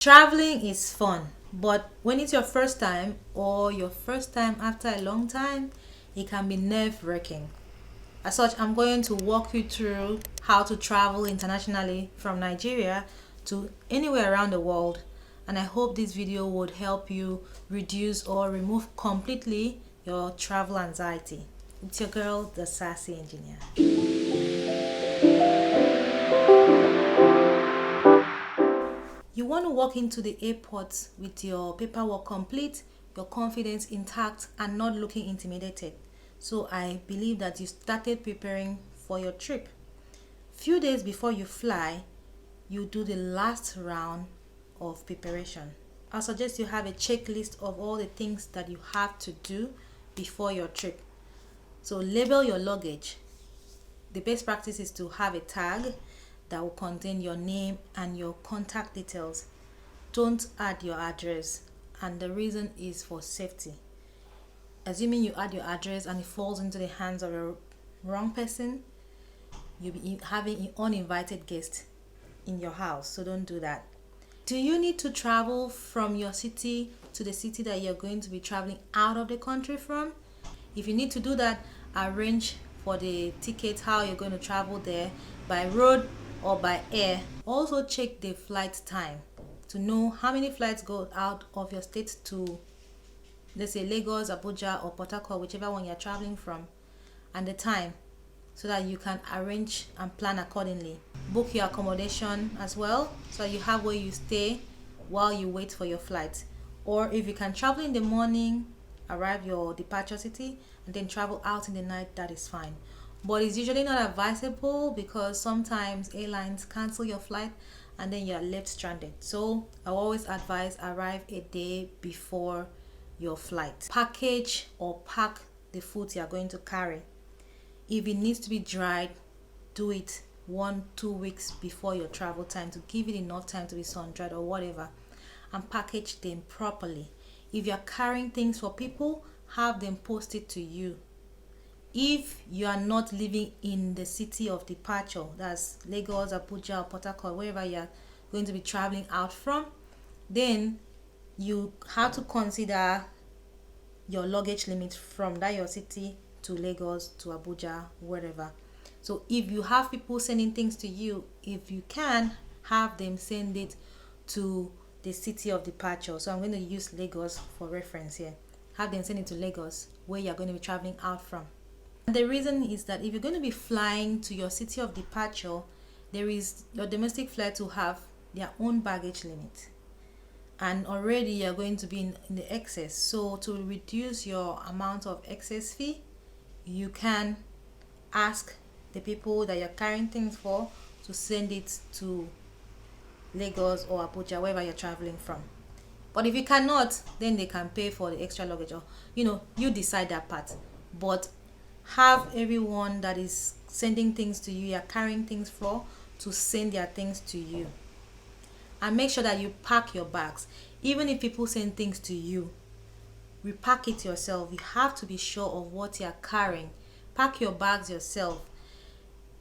Traveling is fun, but when it's your first time or your first time after a long time, it can be nerve-wracking. As such, I'm going to walk you through how to travel internationally from Nigeria to anywhere around the world. And I hope this video would help you reduce or remove completely your travel anxiety. It's your girl, the Sassy Engineer. You want to walk into the airport with your paperwork complete, your confidence intact, and not looking intimidated. So I believe that you started preparing for your trip. Few days before you fly, you do the last round of preparation. I suggest you have a checklist of all the things that you have to do before your trip. So label your luggage. The best practice is to have a tag that will contain your name and your contact details. Don't add your address, and the reason is for safety. Assuming you add your address and it falls into the hands of a wrong person, you'll be having an uninvited guest in your house, so don't do that. Do you need to travel from your city to the city that you're going to be traveling out of the country from? If you need to do that, arrange for the ticket, how you're going to travel there, by road or by air. Also check the flight time to know how many flights go out of your state to, let's say, Lagos, Abuja, or Port Harcourt, whichever one you're traveling from, and the time, so that you can arrange and plan accordingly. Book your accommodation as well, so you have where you stay while you wait for your flight. Or if you can travel in the morning, arrive your departure city, and then travel out in the night, that is fine. But it's usually not advisable because sometimes airlines cancel your flight and then you're left stranded. So I always advise arrive a day before your flight. Package or pack the food you are going to carry. If it needs to be dried, do it 1-2 weeks before your travel time to give it enough time to be sun dried or whatever, and package them properly. If you're carrying things for people, have them posted to you. If you are not living in the city of departure, that's Lagos, Abuja, or Port Harcourt, wherever you are going to be traveling out from, then you have to consider your luggage limit from that your city to Lagos to Abuja, wherever. So if you have people sending things to you, if you can, have them send it to the city of departure. So I'm going to use Lagos for reference here. Have them send it to Lagos, where you're going to be traveling out from. And the reason is that if you're going to be flying to your city of departure, there is your domestic flights will have their own baggage limit, and already you're going to be in the excess. So to reduce your amount of excess fee, you can ask the people that you're carrying things for to send it to Lagos or Abuja, wherever you're traveling from. But if you cannot, then they can pay for the extra luggage, or you decide that part. But have everyone that is sending things to you, you're carrying things for, to send their things to you. And make sure that you pack your bags. Even if people send things to you, repack it yourself. You have to be sure of what you're carrying. Pack your bags yourself,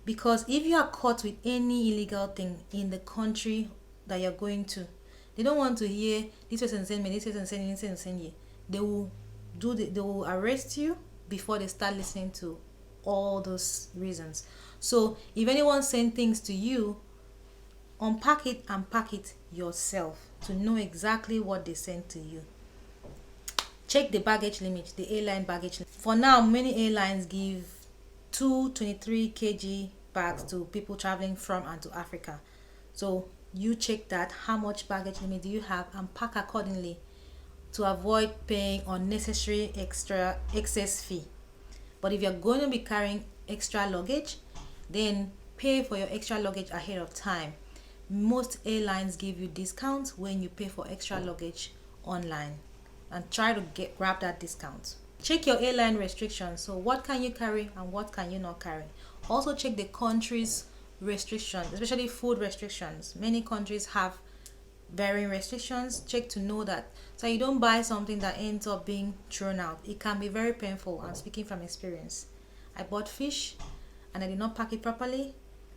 because if you are caught with any illegal thing in the country that you're going to, they don't want to hear this person send me, this person send me, this person send you. They will arrest you before they start listening to all those reasons. So if anyone sends things to you, unpack it and pack it yourself to know exactly what they sent to you. Check the baggage limit, the airline baggage limit. For now, many airlines give 223 kg bags to people traveling from and to Africa. So you check that, how much baggage limit do you have, and pack accordingly to avoid paying unnecessary excess fee. But if you're going to be carrying extra luggage, then pay for your extra luggage ahead of time. Most airlines give you discounts when you pay for extra luggage online, and try to grab that discount. Check your airline restrictions. So what can you carry and what can you not carry? Also check the country's restrictions, especially food restrictions. Many countries have varying restrictions. Check to know that, so you don't buy something that ends up being thrown out. It can be very painful. I'm speaking from experience. I bought fish and I did not pack it properly,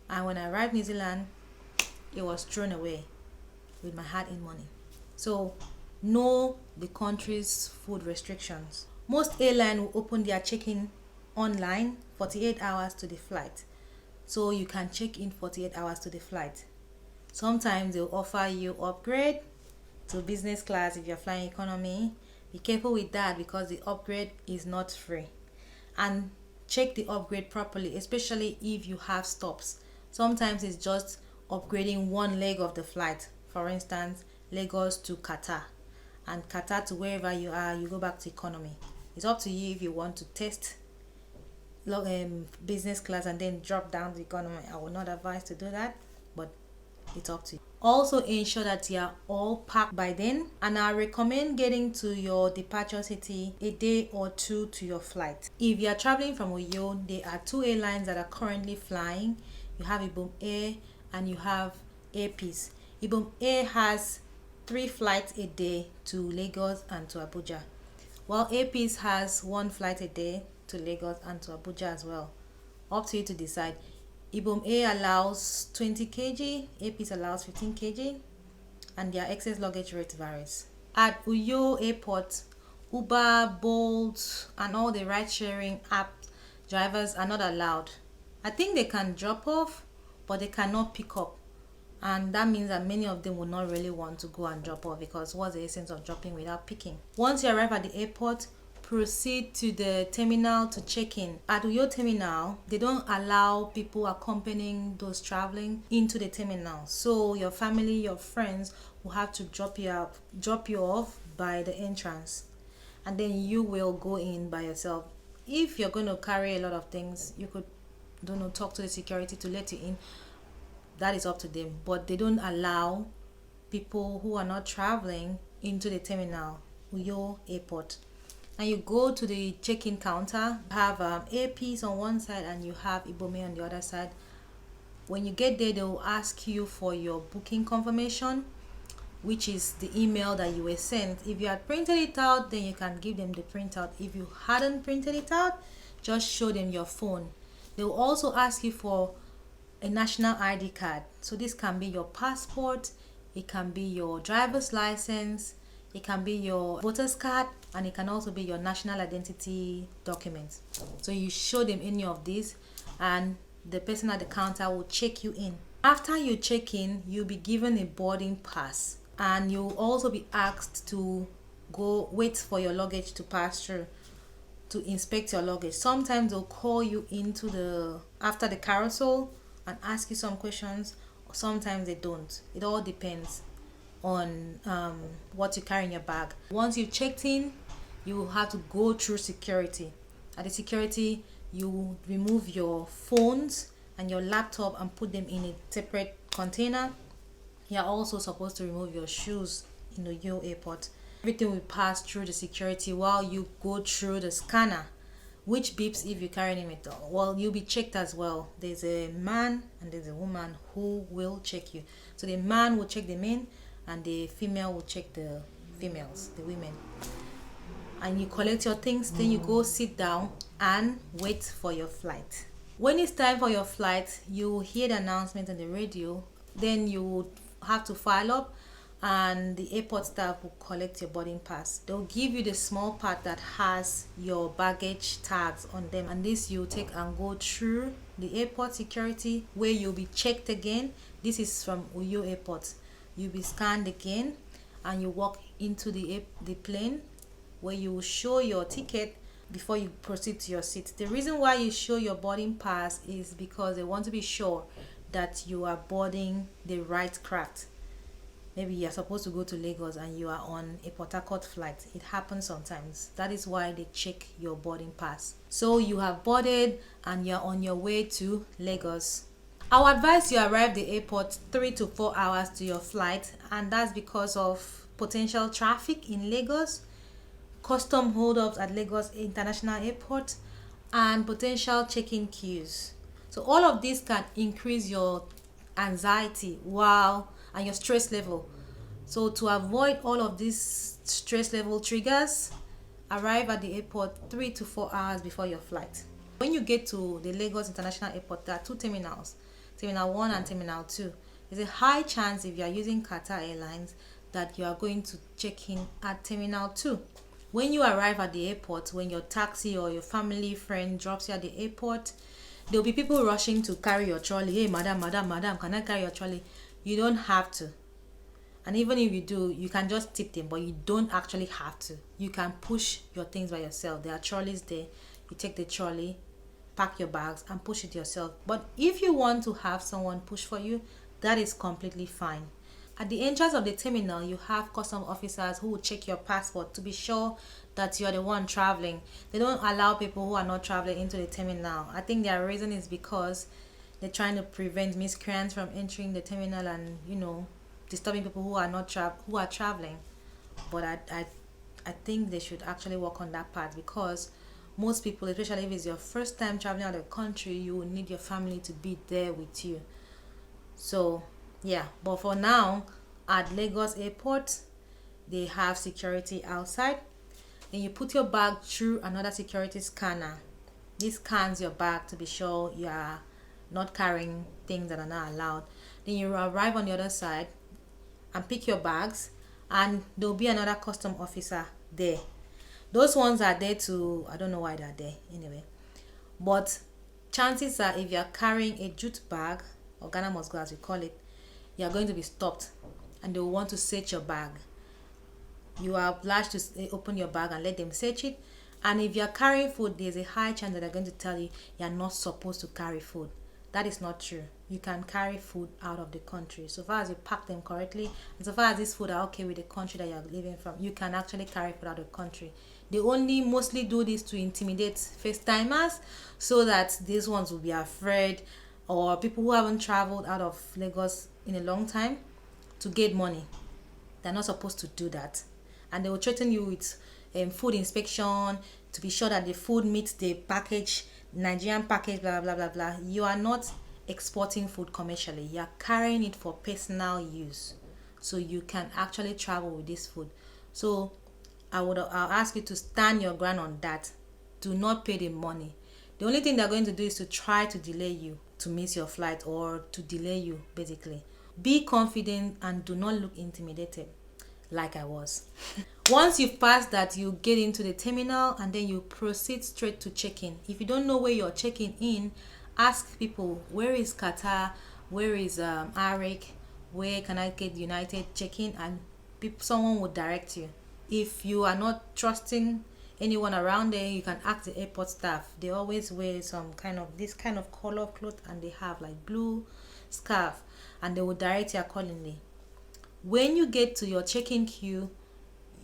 and when I arrived in New Zealand, it was thrown away. with my hard-earned money. So know the country's food restrictions. Most airlines will open their check-in online 48 hours to the flight. So you can check in 48 hours to the flight. Sometimes they'll offer you upgrade to business class if you're flying economy. Be careful with that because the upgrade is not free. And check the upgrade properly, especially if you have stops. Sometimes it's just upgrading one leg of the flight. For instance, Lagos to Qatar, and Qatar to wherever you are, you go back to economy. It's up to you if you want to test business class and then drop down to economy. I would not advise to do that, but it's up to you. Also ensure that you are all packed by then, and I recommend getting to your departure city a day or two to your flight. If you are traveling from Uyo, there are two airlines that are currently flying. You have Ibom Air and you have Air Peace. Ibom Air has 3 flights a day to Lagos and to Abuja, while Air Peace has 1 flight a day to Lagos and to Abuja as well. Up to you to decide. Ibom Air allows 20 kg, Air Peace allows 15 kg, and their excess luggage rate varies. At Uyo Airport, Uber, Bolt, and all the ride-sharing app drivers are not allowed. I think they can drop off, but they cannot pick up. And that means that many of them will not really want to go and drop off, because what's the essence of dropping without picking? Once you arrive at the airport, proceed to the terminal to check in. At Uyo terminal, they don't allow people accompanying those traveling into the terminal. So your family, your friends will have to drop you off by the entrance, and then you will go in by yourself. If you're going to carry a lot of things, you could, talk to the security to let you in. That is up to them, but they don't allow people who are not traveling into the terminal, Uyo Airport. And you go to the check-in counter, have Air Peace on one side and you have Ibome on the other side. When you get there, they will ask you for your booking confirmation, which is the email that you were sent. If you had printed it out, then you can give them the printout. If you hadn't printed it out, just show them your phone. They will also ask you for a national ID card. So this can be your passport, it can be your driver's license, it can be your voter's card, and it can also be your national identity document. So you show them any of these and the person at the counter will check you in. After you check in, you'll be given a boarding pass, and you'll also be asked to go wait for your luggage to pass through to inspect your luggage. Sometimes they'll call you into after the carousel and ask you some questions, or sometimes they don't. It all depends on what you carry in your bag. Once you've checked in, you will have to go through security. At the security, you remove your phones and your laptop and put them in a separate container. You're also supposed to remove your shoes in the Uyo Airport. Everything will pass through the security while you go through the scanner, which beeps if you carry any metal. Well, you'll be checked as well. There's a man and there's a woman who will check you. So the man will check the men and the female will check the females, the women. And you collect your things, then you go sit down and wait for your flight. When it's time for your flight, you will hear the announcement on the radio. Then you would have to file up, and the airport staff will collect your boarding pass. They'll give you the small part that has your baggage tags on them, and this you take and go through the airport security where you'll be checked again. This is from Uyo Airport. You'll be scanned again and you walk into the plane where you will show your ticket before you proceed to your seat. The reason why you show your boarding pass is because they want to be sure that you are boarding the right craft. Maybe you're supposed to go to Lagos and you are on a Port Harcourt flight. It happens sometimes. That is why they check your boarding pass. So you have boarded and you're on your way to Lagos. I would advise you arrive the airport 3 to 4 hours to your flight, and that's because of potential traffic in Lagos, custom holdups at Lagos International Airport, and potential check-in queues. So all of this can increase your anxiety and your stress level. So to avoid all of these stress level triggers, arrive at the airport 3 to 4 hours before your flight. When you get to the Lagos International Airport, there are 2 terminals, Terminal 1 and Terminal 2. there's a high chance if you are using Qatar Airlines that you are going to check in at Terminal 2. When you arrive at the airport, when your taxi or your family friend drops you at the airport, there'll be people rushing to carry your trolley. Hey, madam, madam, madam, can I carry your trolley? You don't have to. And even if you do, you can just tip them, but you don't actually have to. You can push your things by yourself. There are trolleys there. You take the trolley, pack your bags, and push it yourself. But if you want to have someone push for you, that is completely fine. At the entrance of the terminal, you have custom officers who will check your passport to be sure that you're the one traveling. They don't allow people who are not traveling into the terminal. I think their reason is because they're trying to prevent miscreants from entering the terminal and, disturbing people who are not who are traveling. But I think they should actually work on that part, because most people, especially if it's your first time traveling out of the country, you will need your family to be there with you. So yeah, but for now, at Lagos Airport, they have security outside. Then you put your bag through another security scanner. This scans your bag to be sure you are not carrying things that are not allowed. Then you arrive on the other side and pick your bags, and there'll be another custom officer there. Those ones are there to, I don't know why they're there anyway. But chances are, if you're carrying a jute bag, or Ghana must go as we call it, you are going to be stopped and they will want to search your bag. You are obliged to open your bag and let them search it. And if you are carrying food, there's a high chance that they're going to tell you you're not supposed to carry food. That is not true. You can carry food out of the country. So far as you pack them correctly, and so far as these food are okay with the country that you're living from, you can actually carry food out of the country. They only mostly do this to intimidate first timers, so that these ones will be afraid, or people who haven't traveled out of Lagos in a long time, to get money. They're not supposed to do that. And they will threaten you with food inspection to be sure that the food meets the package, Nigerian package, blah, blah, blah, blah. You are not exporting food commercially. You are carrying it for personal use. So you can actually travel with this food. So I'll ask you to stand your ground on that. Do not pay the money. The only thing they're going to do is to try to delay you, to miss your flight, or to delay you, basically. Be confident and do not look intimidated like I was. Once you've passed that, you get into the terminal and then you proceed straight to check-in. If you don't know where you're checking in, ask people, where is Qatar, where is Arik, where can I get United check-in, and someone will direct you. If you are not trusting anyone around there, you can ask the airport staff. They always wear this kind of color cloth, and they have like blue scarf, and they will direct you accordingly. When you get to your check-in queue,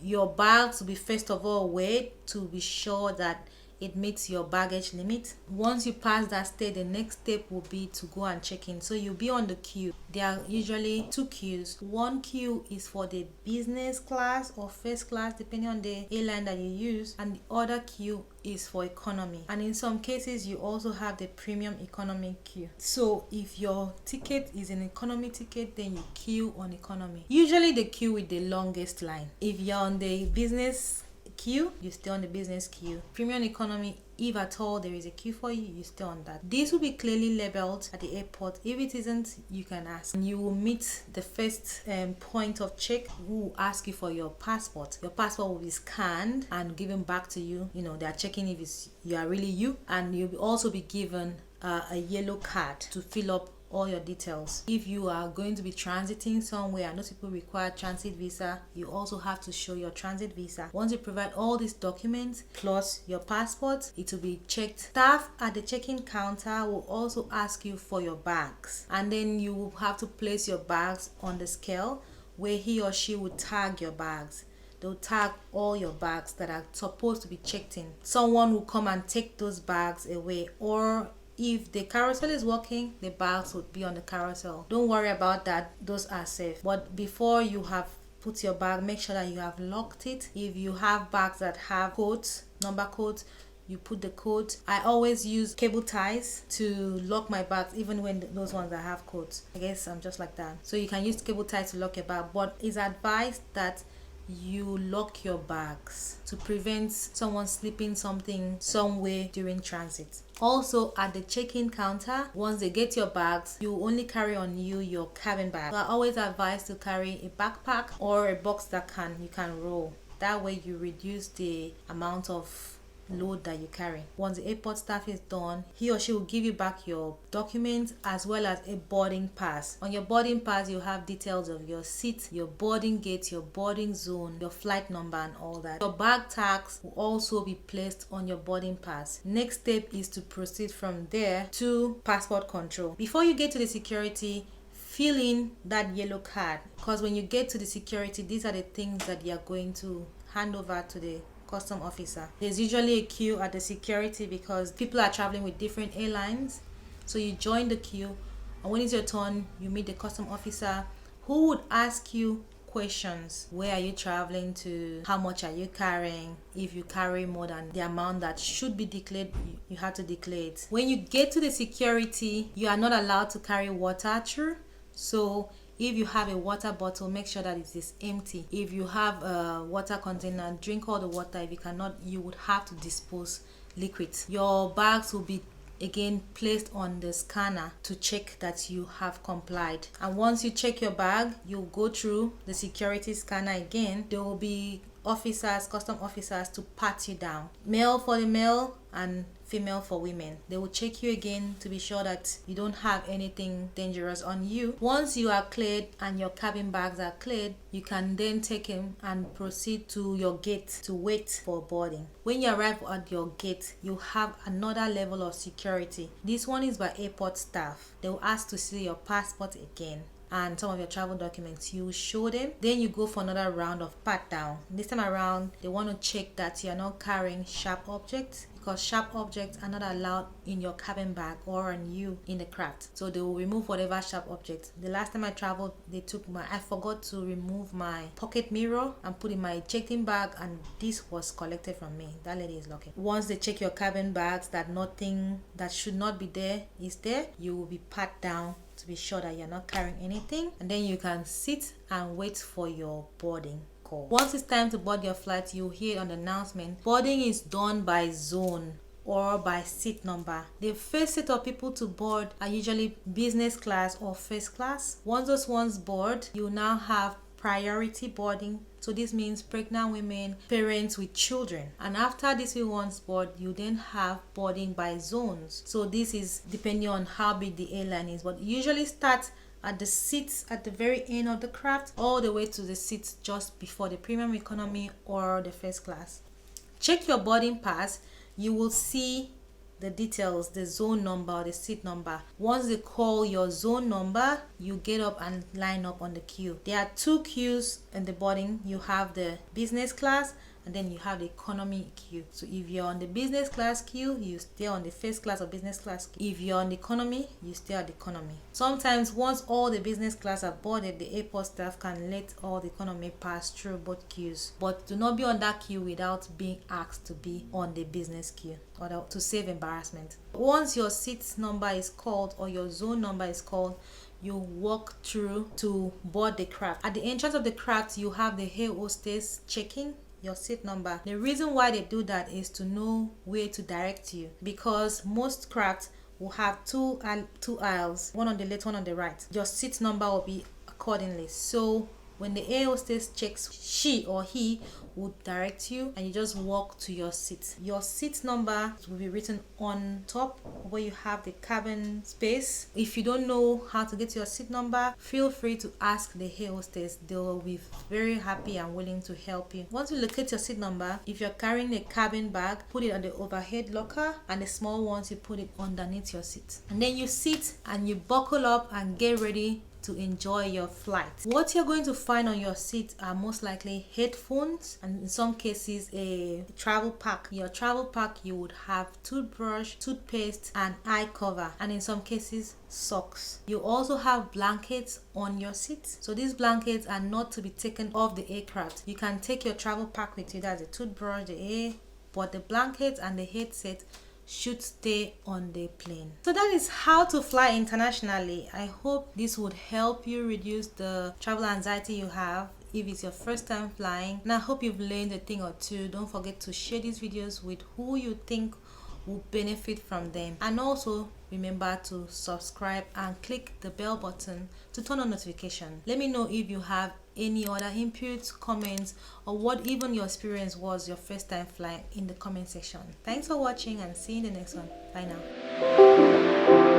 your bags will be first of all weighed to be sure that it meets your baggage limit. Once you pass that stage, the next step will be to go and check in. So you'll be on the queue. There are usually two queues. One queue is for the business class or first class, depending on the airline that you use, and the other queue is for economy. And in some cases, you also have the premium economy queue. So if your ticket is an economy ticket, then you queue on economy. Usually the queue with the longest line. If you're on the business queue, you stay on the business queue. Premium economy, if at all there is a queue for you, you stay on that. This will be clearly labeled at the airport. If it isn't, you can ask. And you will meet the first point of check, who will ask you for your passport. Your passport will be scanned and given back to you. They are checking if you are really you, and you'll also be given a yellow card to fill up all your details. If you are going to be transiting somewhere, and those people require transit visa, you also have to show your transit visa. Once you provide all these documents plus your passport, it will be checked. Staff at the check-in counter will also ask you for your bags, and then you will have to place your bags on the scale, where he or she will tag your bags. They'll tag all your bags that are supposed to be checked in. Someone will come and take those bags away, or if the carousel is working, the bags would be on the carousel. Don't worry about that. Those are safe. But before you have put your bag, make sure that you have locked it. If you have bags that have codes, number codes, you put the code. I always use cable ties to lock my bags, even when those ones that have codes. I guess I'm just like that. So you can use cable ties to lock your bag, but it's advised that you lock your bags to prevent someone slipping something somewhere during transit. Also, at the check-in counter, once they get your bags, you only carry on your cabin bag. So I always advise to carry a backpack or a box that you can roll. That way you reduce the amount of load that you carry. Once the airport staff is done, he or she will give you back your documents as well as a boarding pass. On your boarding pass, you have details of your seat, your boarding gate, your boarding zone, your flight number and all that. Your bag tags will also be placed on your boarding pass. Next step is to proceed from there to passport control. Before you get to the security, fill in that yellow card, because when you get to the security, these are the things that you are going to hand over to the custom officer. There's usually a queue at the security because people are traveling with different airlines. So you join the queue, and when it's your turn, you meet the custom officer who would ask you questions. Where are you traveling to? How much are you carrying? If you carry more than the amount that should be declared, you have to declare it. When you get to the security, you are not allowed to carry water through. So if you have a water bottle, make sure that it is empty. If you have a water container, drink all the water. If you cannot, you would have to dispose liquids. Your bags will be again placed on the scanner to check that you have complied. And once you check your bag, you'll go through the security scanner again. There will be officers, custom officers, to pat you down. Male for the male and female for women. They will check you again to be sure that you don't have anything dangerous on you. Once you are cleared and your cabin bags are cleared, you can then take him and proceed to your gate to wait for boarding. When you arrive at your gate, you have another level of security. This one is by airport staff. They will ask to see your passport again and some of your travel documents. You show them, then you go for another round of pat down. This time around, they want to check that you are not carrying sharp objects, because sharp objects are not allowed in your cabin bag or on you in the craft. So they will remove whatever sharp objects. The last time I traveled, I forgot to remove my pocket mirror and put in my checked-in bag, and this was collected from me. That lady is lucky. Once they check your cabin bags that nothing that should not be there is there, you will be pat down to be sure that you're not carrying anything, and then you can sit and wait for your boarding call. Once it's time to board your flight, you'll hear on the announcement, boarding is done by zone or by seat number. The first set of people to board are usually business class or first class. Once those ones board, you now have priority boarding. So this means pregnant women, parents with children. And after these ones board, you then have boarding by zones. So this is depending on how big the airline is, but usually start at the seats at the very end of the craft all the way to the seats just before the premium economy or the first class. Check your boarding pass. You will see the details, the zone number or the seat number. Once they call your zone number, you get up and line up on the queue. There are two queues in the boarding. You have the business class and then you have the economy queue. So if you're on the business class queue, you stay on the first class or business class queue. If you're on the economy, you stay at the economy. Sometimes once all the business class are boarded, the airport staff can let all the economy pass through both queues. But do not be on that queue without being asked to be on the business queue or to save embarrassment. Once your seat number is called or your zone number is called, you walk through to board the craft. At the entrance of the craft, you have the air hostess checking your seat number. The reason why they do that is to know where to direct you, because most crafts will have two aisles, one on the left, one on the right. Your seat number will be accordingly. So when the air hostess checks, she or he will direct you and you just walk to your seat. Your seat number will be written on top where you have the cabin space. If you don't know how to get your seat number, feel free to ask the air hostess. They will be very happy and willing to help you. Once you locate your seat number, if you're carrying a cabin bag, put it on the overhead locker, and the small ones you put it underneath your seat. And then you sit and you buckle up and get ready to enjoy your flight. What you're going to find on your seat are most likely headphones and in some cases a travel pack. Your travel pack, you would have toothbrush, toothpaste and eye cover, and in some cases socks. You also have blankets on your seat. So these blankets are not to be taken off the aircraft. You can take your travel pack with you, that's a toothbrush, the air, but the blankets and the headset should stay on the plane. So that is how to fly internationally. I hope this would help you reduce the travel anxiety you have. if it's your first time flying. And I hope you've learned a thing or two. Don't forget to share these videos with who you think will benefit from them, and also remember to subscribe and click the bell button to turn on notification. Let me know if you have any other inputs, comments, or what even your experience was your first time flying in the comment section. Thanks for watching and see you in the next one. Bye now.